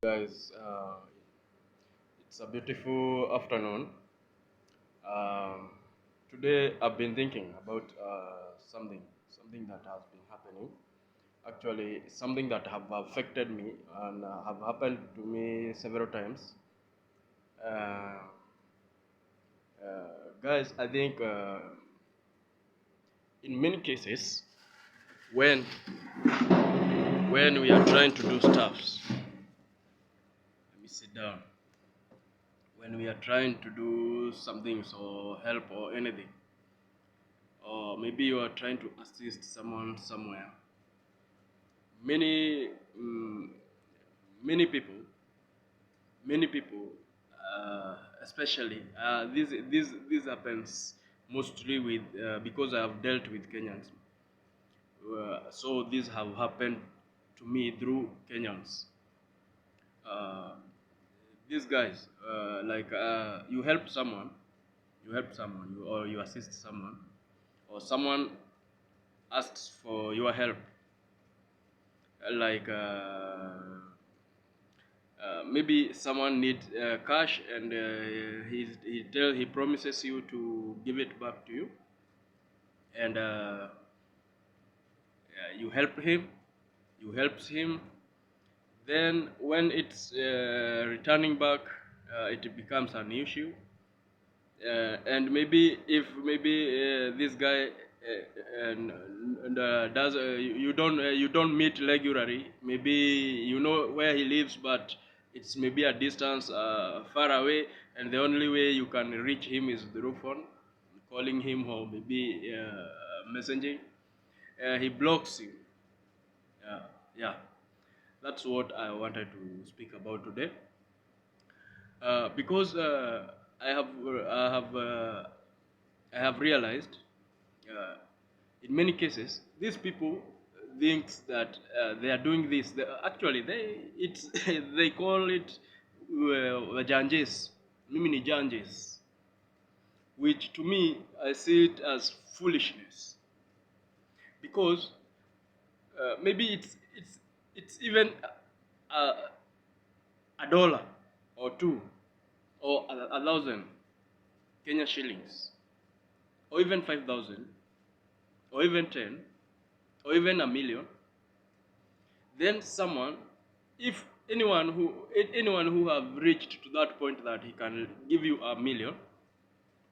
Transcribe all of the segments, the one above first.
Guys, it's a beautiful afternoon. Um, Today I've been thinking about something that has been happening. Actually, something that have affected me and have happened to me several times. Uh, Guys, I think in many cases, when when we are trying to do stuffs, let me sit down. When we are trying to do something or help or anything, or maybe you are trying to assist someone somewhere. Many, mm, many people, many people, especially this happens mostly with because I have dealt with Kenyans. So these have happened to me through Kenyans. Uh, these guys, you help someone, or you assist someone, or someone asks for your help, like maybe someone needs cash, and he promises you to give it back to you, and you help him, you helps him. Then when it's returning back, it becomes an issue. And maybe if maybe this guy does you don't meet regularly, maybe you know where he lives, but it's maybe a distance far away, and the only way you can reach him is through phone, calling him, or maybe messaging. He blocks you. Yeah, that's what I wanted to speak about today, because I have I have I have realized, uh, in many cases, these people thinks that they are doing this. Actually, it's they call it janjes. Mimi ni janjes, which to me I see it as foolishness, because maybe it's even uh, $1 or two, or a thousand Kenya shillings, or even 5,000, or even 10, or even a million. Then someone, if anyone who have reached to that point that he can give you a million,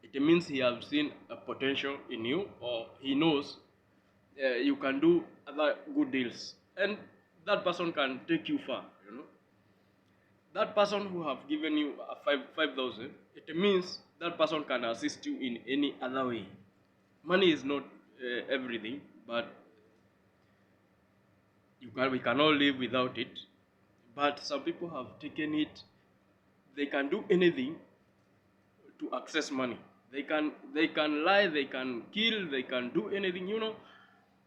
it means he has seen a potential in you, or he knows you can do other good deals, and that person can take you far. That person who have given you a 5,000, it means that person can assist you in any other way. Money is not everything, but we cannot live without it. But some people have taken it; they can do anything to access money. They can lie, they can kill, they can do anything.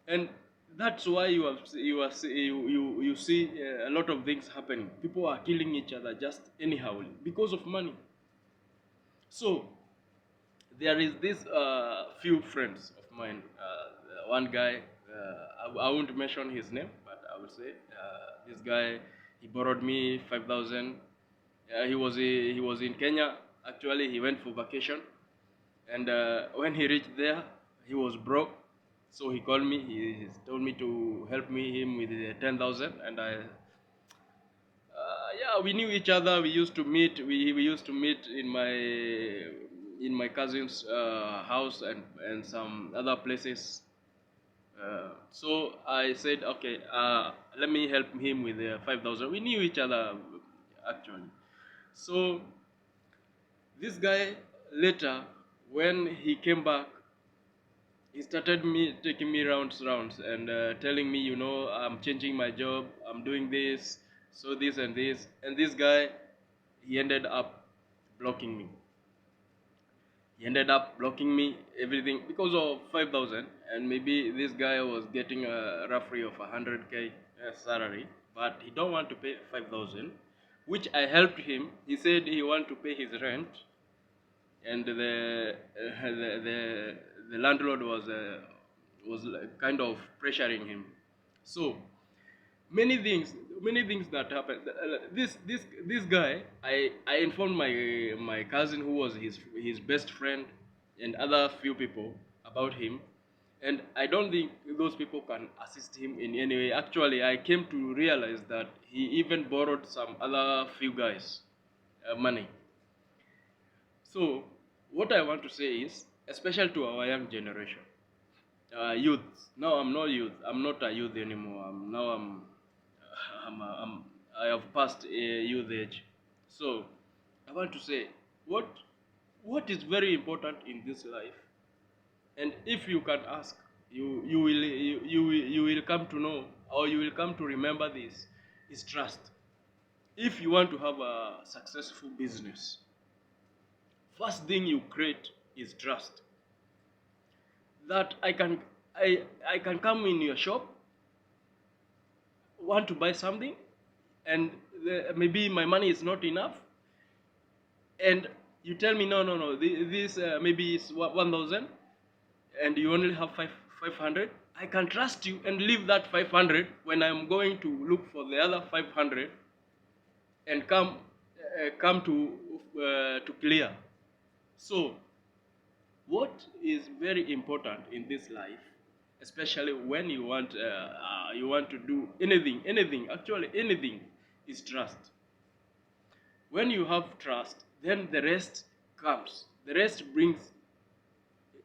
And that's why you see a lot of things happening. People are killing each other just anyhow because of money. So there is this few friends of mine. One guy, I won't mention his name, but I will say this guy. He borrowed me 5,000. He was in Kenya. Actually, he went for vacation, and when he reached there, he was broke. So he called me. He told me to help him with 10,000, and yeah, we knew each other. We used to meet. We used to meet in my cousin's house, and some other places. So I said, okay, let me help him with 5,000. We knew each other, actually. So this guy, later, when he came back, he started me taking me rounds, and telling me, I'm changing my job, I'm doing this, so this and this. And this guy, he ended up blocking me. He ended up blocking me everything because of 5,000. And maybe this guy was getting a roughly of 100K salary, but he don't want to pay 5,000, which I helped him. He said he want to pay his rent, and the landlord was kind of pressuring him. So many things that happened. This guy, I informed my cousin, who was his best friend, and other few people about him, and I don't think those people can assist him in any way. Actually, I came to realize that he even borrowed some other few guys money. So what I want to say is, especially to our young generation, youth. No, I'm not youth. I'm not a youth anymore. I have passed youth age. So I want to say, what what is very important in this life, and if you can ask, you will come to know, or you will come to remember this, is trust. If you want to have a successful business, first thing you create is trust. That I can come in your shop, want to buy something, and maybe my money is not enough, and you tell me, no, this maybe it's 1,000, and you only have 500. I can trust you and leave that 500 when I'm going to look for the other 500, and come to clear. So what is very important in this life, especially when you want to do anything, actually anything, is trust. When you have trust, then the rest comes. The rest brings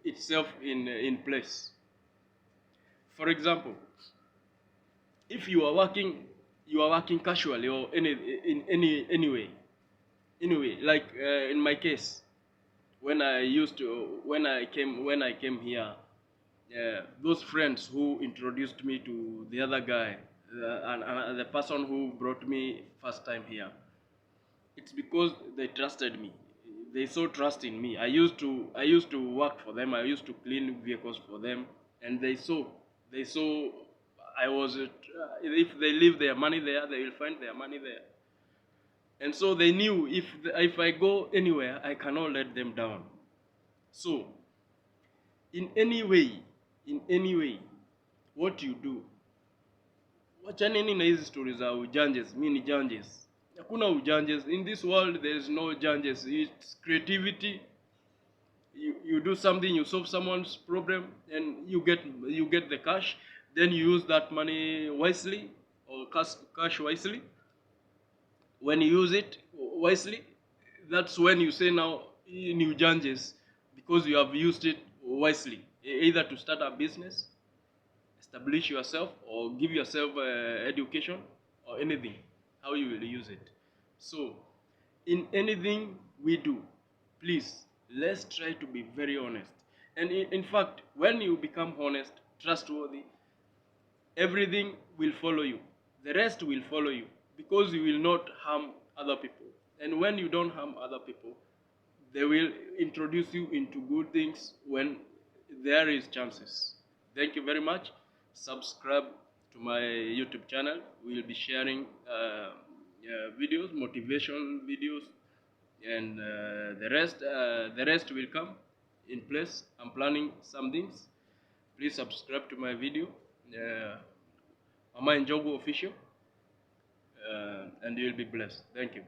itself in place. For example, if you are working casually, or in any way, like in my case, when I came here, those friends who introduced me to the other guy, and the person who brought me first time here, it's because they trusted me. They saw trust in me. I used to work for them. I used to clean vehicles for them, and they saw I was if they leave their money there, they will find their money there. And so they knew, if I go anywhere, I cannot let them down. So in any way, in any way, what you do, wachaneni na hizi stories za ujanjes. Mi ni janjes, hakuna ujanjes in this world. There is no janjes. It's creativity. You do something, you solve someone's problem, and you get the cash. Then you use that money wisely, or cash wisely. When you use it wisely, that's when you say now new janjes, because you have used it wisely, either to start a business, establish yourself, or give yourself education, or anything, how you will use it. So in anything we do, please, let's try to be very honest. And in fact, when you become honest, trustworthy, everything will follow you. The rest will follow you, because you will not harm other people. And when you don't harm other people, they will introduce you into good things when there is chances. Thank you very much. Subscribe to my YouTube channel. We'll be sharing videos, motivation videos, and the rest will come in place. I'm planning some things. Please subscribe to my video, Mama Njogu Official, and you'll be blessed. Thank you.